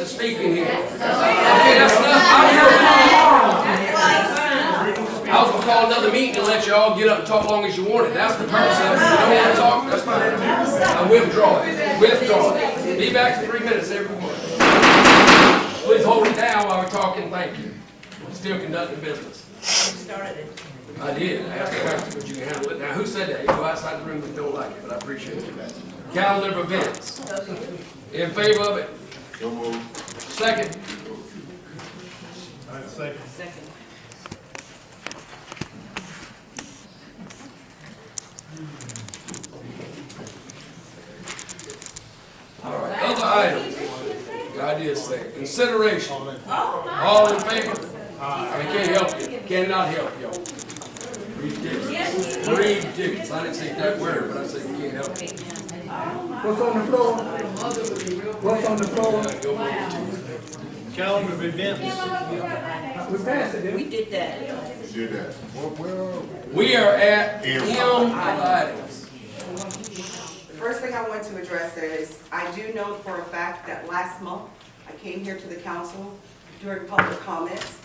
to speak in here. Okay, that's enough. I was gonna call another meeting and let you all get up and talk as long as you wanted. That's the purpose of it. If you don't want to talk, that's fine. I withdraw it. Withdraw it. Be back in 3 minutes, everyone. Please hold it down while we're talking. Thank you. Still conducting business. Started it. I did. I asked a question, but you can handle it. Now, who said that? You go outside the room and don't like it, but I appreciate it. Calendar of events. In favor of it? So moved. Second. Second. All right. Other items. God is saying. Consideration. All in favor? I can't help you. Cannot help you. Ridiculous. Ridiculous. I didn't say that word, but I said we can't help you. What's on the floor? What's on the floor? Calendar of events. We passed it, didn't We we? did that. Did that. We are at M of items. The first thing I want to address is, I do know for a fact that last month, I came here to the council during public comments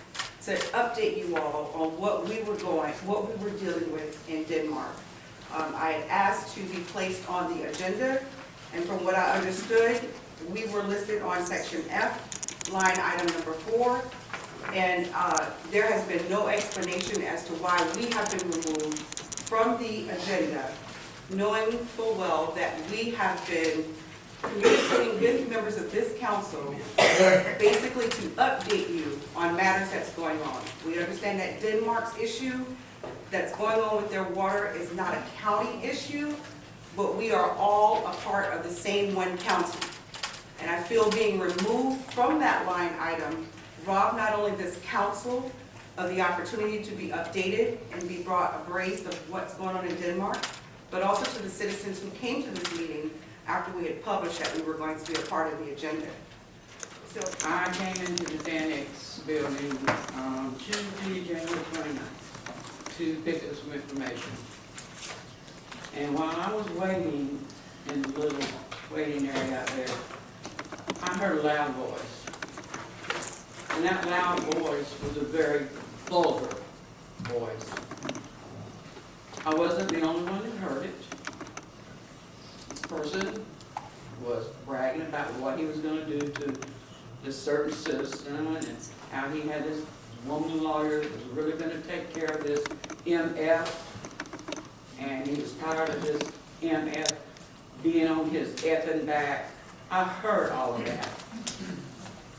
to update you all on what we were dealing with in Denmark. I had asked to be placed on the agenda, and from what I understood, we were listed on section F, line item number 4, and there has been no explanation as to why we have been removed from the agenda, knowing full well that we have been communicating with members of this council basically to update you on matters that's going on. We understand that Denmark's issue that's going on with their water is not a county issue, but we are all a part of the same one county. And I feel being removed from that line item robbed not only this council of the opportunity to be updated and be brought abreast of what's going on in Denmark, but also to the citizens who came to this meeting after we had published that we were going to be a part of the agenda. So I came into the Annex building Tuesday, January 29th, to pick up some information. And while I was waiting in the little waiting area out there, I heard a loud voice. And that loud voice was a very vulgar voice. I wasn't the only one that heard it. This person was bragging about what he was going to do to this certain citizen and how he had this woman lawyer that was really going to take care of this MF, and he was tired of this MF being on his effing back. I heard all of that,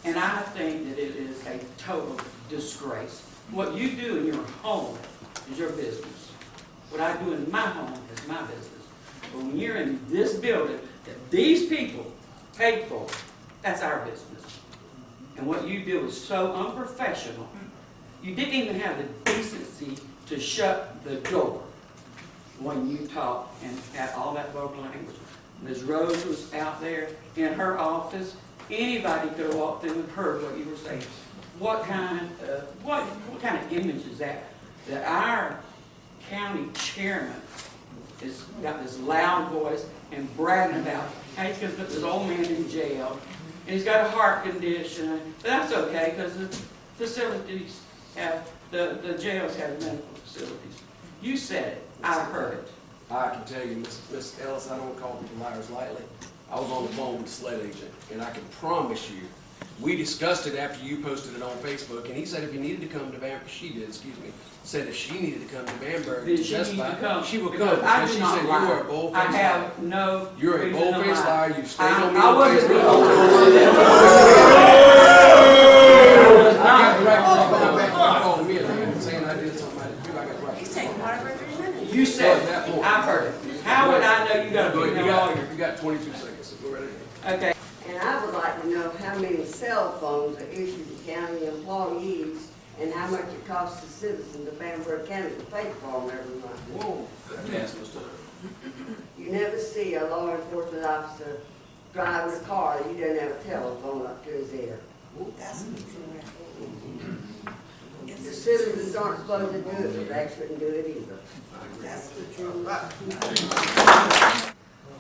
and I think that it is a total disgrace. What you do in your home is your business. What I do in my home is my business. But when you're in this building that these people paid for, that's our business. And what you do is so unprofessional. You didn't even have the decency to shut the door when you talk and had all that vulgar language. Ms. Rose was out there in her office. Anybody could have walked in and heard what you were saying. What kind of image is that? That our county chairman has got this loud voice and bragging about how he's going to put this old man in jail, and he's got a heart condition. But that's okay, because the facilities have, the jails have medical facilities. You said it. I heard it. I can tell you, Miss Ellis, I don't call people liars lightly. I was on the phone with the sled agent, and I can promise you, we discussed it after you posted it on Facebook, and he said if you needed to come to Bamberg, said if she needed to come to Bamberg to testify, she would come. I Because did she not said lie. you are a bold-faced I liar. have no You're a reason to bold-faced lie. liar. You stayed on me I on wasn't the Facebook. only one. I got the right to call me saying I did something I didn't do. I got the right. He's taking water representative. You said it. I've heard it. How would I know you got a Go big ahead. lawyer? You got 22 seconds, so go right ahead. Okay. And I would like to know how many cell phones are issued to county employees and how much it costs the citizens of Bamberg County to pay for them every month. Whoa, that task was done. You never see a law enforcement officer driving a car that he doesn't have a telephone up to his ear. The citizens aren't supposed to do it, but they shouldn't do it either. that's the truth.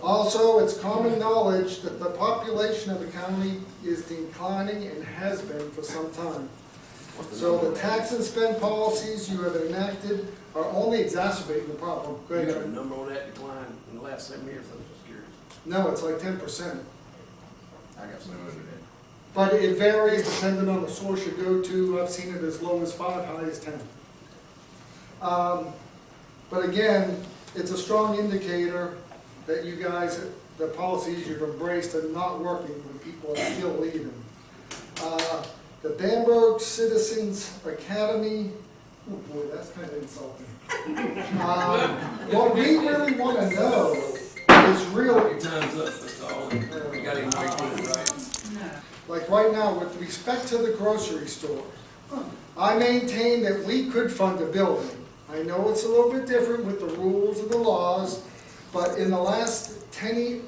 Also, it's common knowledge that the population of the county is declining and has been for some time. So the tax and spend policies you have enacted are only exacerbating the problem. Go You ahead, got a Trent. number on that decline in the last 7 years, I was just curious. No, it's like 10%. I got some of that. But it varies depending on the source you go to. I've seen it as low as 5, high as 10. But again, it's a strong indicator that you guys, the policies you've embraced are not working when people are still leaving. The Bamberg Citizens Academy, oh boy, that's kind of insulting. What we really want to know is real. Your time's up, that's all. You got any more, right? Like right now, with respect to the grocery store, I maintain that we could fund a building. I know it's a little bit different with the rules and the laws, but in the last penny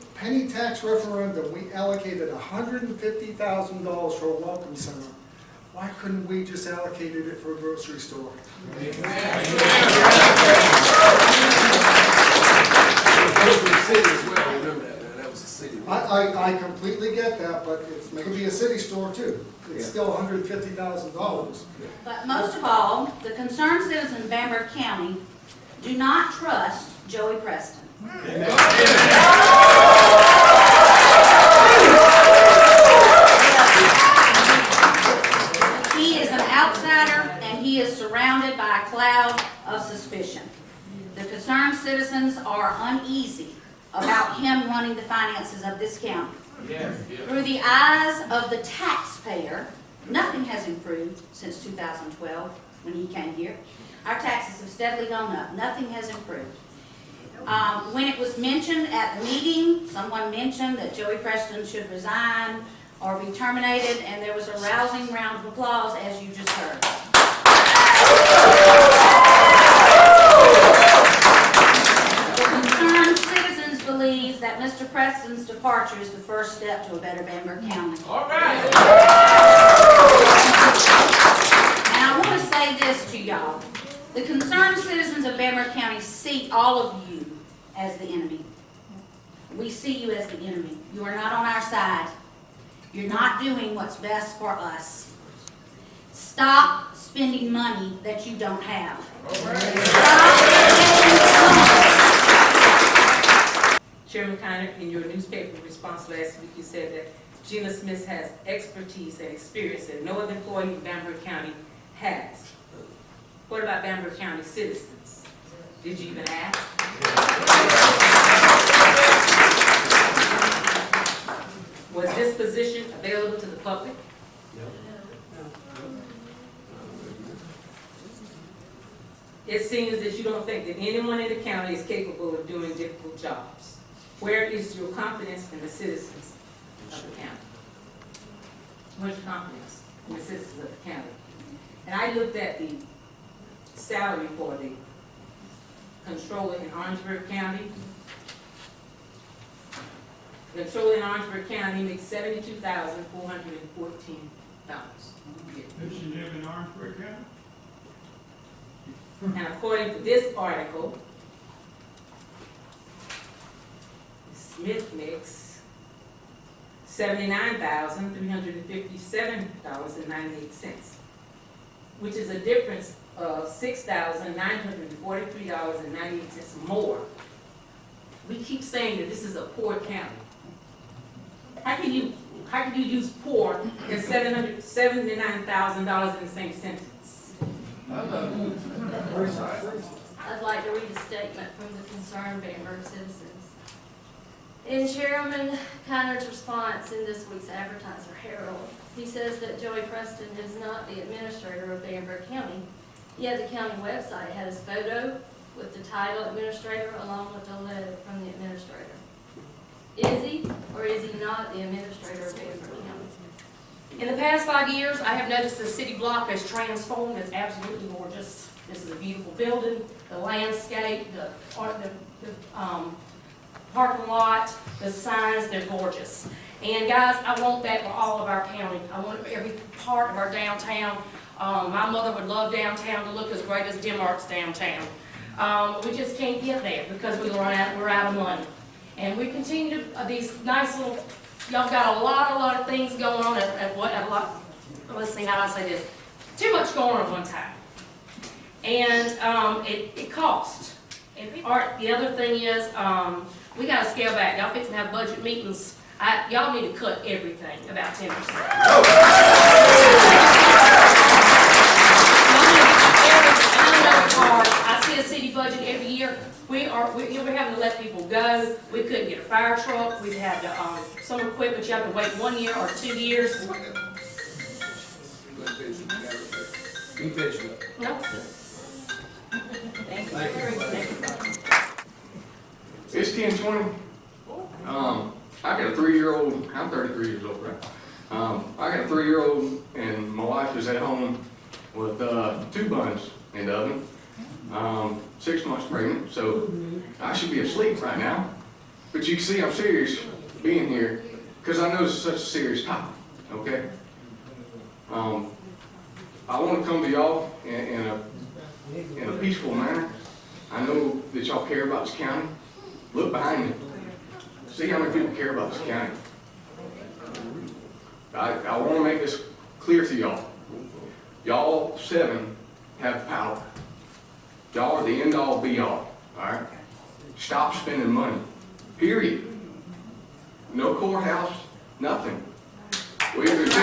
tax referendum, we allocated $150,000 for a welcome center. Why couldn't we just allocated it for a grocery store? Those were the city as well, remember that, man, that was the city. I completely get that, but it could be a city store too. It's still $150,000. But most of all, the concerned citizens in Bamberg County do not trust Joey Preston. He is an outsider and he is surrounded by a cloud of suspicion. The concerned citizens are uneasy about him running the finances of this county. Through the eyes of the taxpayer, nothing has improved since 2012 when he came here. Our taxes have steadily gone up. Nothing has improved. When it was mentioned at the meeting, someone mentioned that Joey Preston should resign or be terminated, and there was a rousing round of applause, as you just heard. The concerned citizens believe that Mr. Preston's departure is the first step to a better Bamberg County. All right. And I want to say this to y'all. The concerned citizens of Bamberg County see all of you as the enemy. We see you as the enemy. You are not on our side. You're not doing what's best for us. Stop spending money that you don't have. Chairman Connor, in your newspaper response last week, you said that Gina Smith has expertise and experience that no other employee in Bamberg County has. What about Bamberg County citizens? Did you even ask? Was this position available to the public? It seems that you don't think that anyone in the county is capable of doing difficult jobs. Where is your confidence in the citizens of the county? Where's your confidence in the citizens of the county? And I looked at the salary for the controller in Orangeburg County. The controller in Orangeburg County makes $72,414. Does she live in Orangeburg County? And according to this article, Smith makes $79,357.98, which is a difference of $6,943.98 more. We keep saying that this is a poor county. How can you use poor and $779,000 in the same sentence? I'd like to read a statement from the concerned Bamberg citizens. In Chairman Connor's response in this week's Advertiser Herald, he says that Joey Preston is not the administrator of Bamberg County, yet the county website has his photo with the title administrator along with a letter from the administrator. Is he or is he not the administrator of Bamberg County? In the past 5 years, I have noticed the city block has transformed. It's absolutely gorgeous. This is a beautiful building, the landscape, the parking lot, the signs, they're gorgeous. And guys, I want that for all of our county. I want it for every part of our downtown. My mother would love downtown to look as great as Denmark's downtown. We just can't get there because we're out of money. And we continue to, these nice little, y'all got a lot of things going on at a lot, let's see, how do I say this? Too much going on at one time. And, it costs. And the other thing is, we gotta scale back. Y'all fixing to have budget meetings. Y'all need to cut everything about 10%. I see a city budget every year. We're having to let people go. We couldn't get a fire truck. We've had some equipment you have to wait 1 year or 2 years. Be patient. No. Thank you. It's 10:20. I got a 3-year-old. I'm 33 years old, right? I got a 3-year-old, and my wife is at home with 2 buns in the oven. 6 months pregnant, so I should be asleep right now. But you can see I'm serious being here because I know it's such a serious topic. Okay. I want to come to y'all in a peaceful manner. I know that y'all care about this county. Look behind me. See how many people care about this county. I want to make this clear to y'all. Y'all 7 have power. Y'all are the end-all, be-all. All right? Stop spending money. Period. No courthouse, nothing. We either Ms.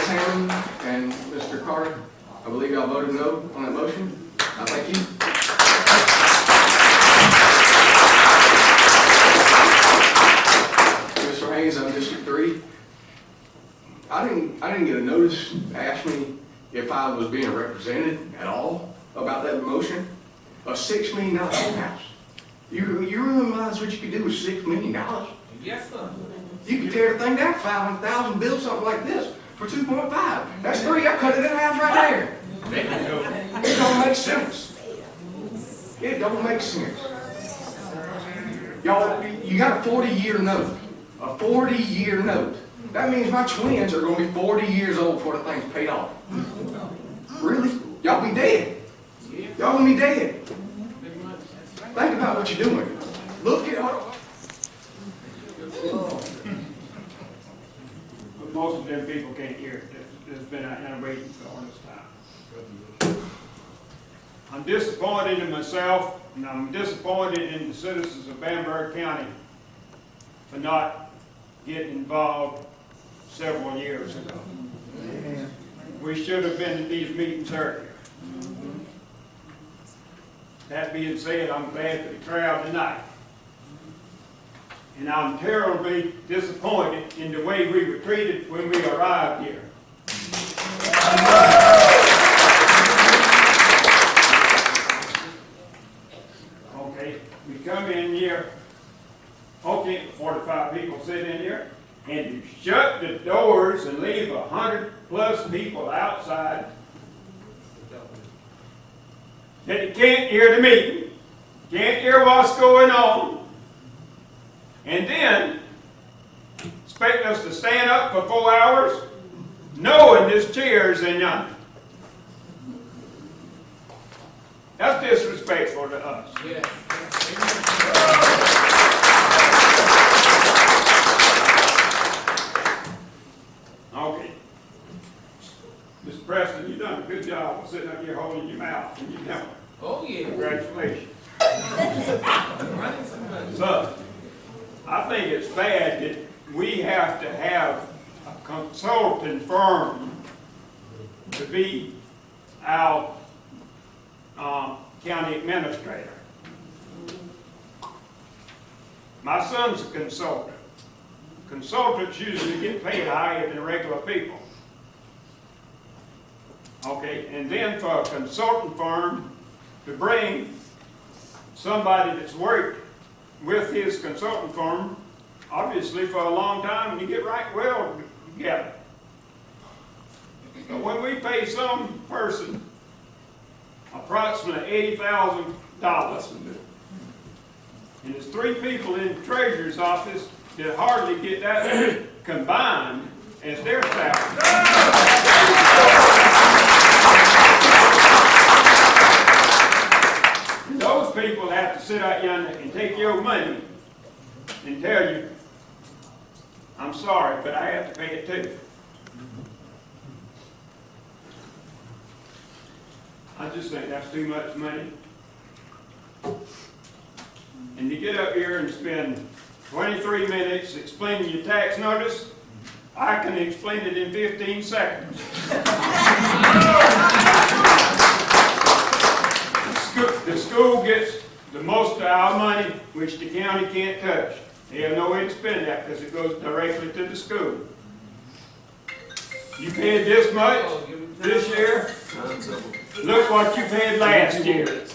Hammond and Mr. Carter, I believe y'all voted no on that motion. I thank you. Mr. Hayes, I'm District 3. I didn't get a notice to ask me if I was being represented at all about that motion. A $6 million courthouse. You realize what you could do with $6 million? Yes, sir. You could tear the thing down, 500,000, build something like this for 2.5. That's 3. I cut it in half right there. It don't make sense. It don't make sense. Y'all, you got a 40-year note. A 40-year note. That means my twins are going to be 40 years old before the thing's paid off. Really? Y'all be dead. Y'all going to be dead. Think about what you're doing. Look at what... But most of them people can't hear it. There's been a waiting for all this time. I'm disappointed in myself, and I'm disappointed in the citizens of Bamberg County for not getting involved several years ago. We should have been at these meetings earlier. That being said, I'm glad for the crowd tonight. And I'm terribly disappointed in the way we were treated when we arrived here. Okay, we come in here, okay, 45 people sit in here, and you shut the doors and leave 100+ people outside that you can't hear the meeting, can't hear what's going on, and then expect us to stand up for 4 hours knowing this chair is in yonder. That's disrespectful to us. Yeah. Okay. Mr. Preston, you've done a good job of sitting up here holding your mouth and your temper. Oh, yeah. Congratulations. So, I think it's bad that we have to have a consulting firm to be our county administrator. My son's a consultant. Consultants usually get paid higher than regular people. Okay, and then for a consulting firm to bring somebody that's worked with his consulting firm, obviously for a long time, and you get right well together. But when we pay some person approximately $80,000, and there's 3 people in the treasurer's office that hardly get that combined as their salary. people have to sit out yonder and take your money and tell you, I'm sorry, but I have to pay it too. I just think that's too much money. And to get up here and spend 23 minutes explaining your tax notice, I can explain it in 15 seconds. The school gets the most of our money, which the county can't touch. They have no way to spend that because it goes directly to the school. You paid this much this year. Look what you paid last year.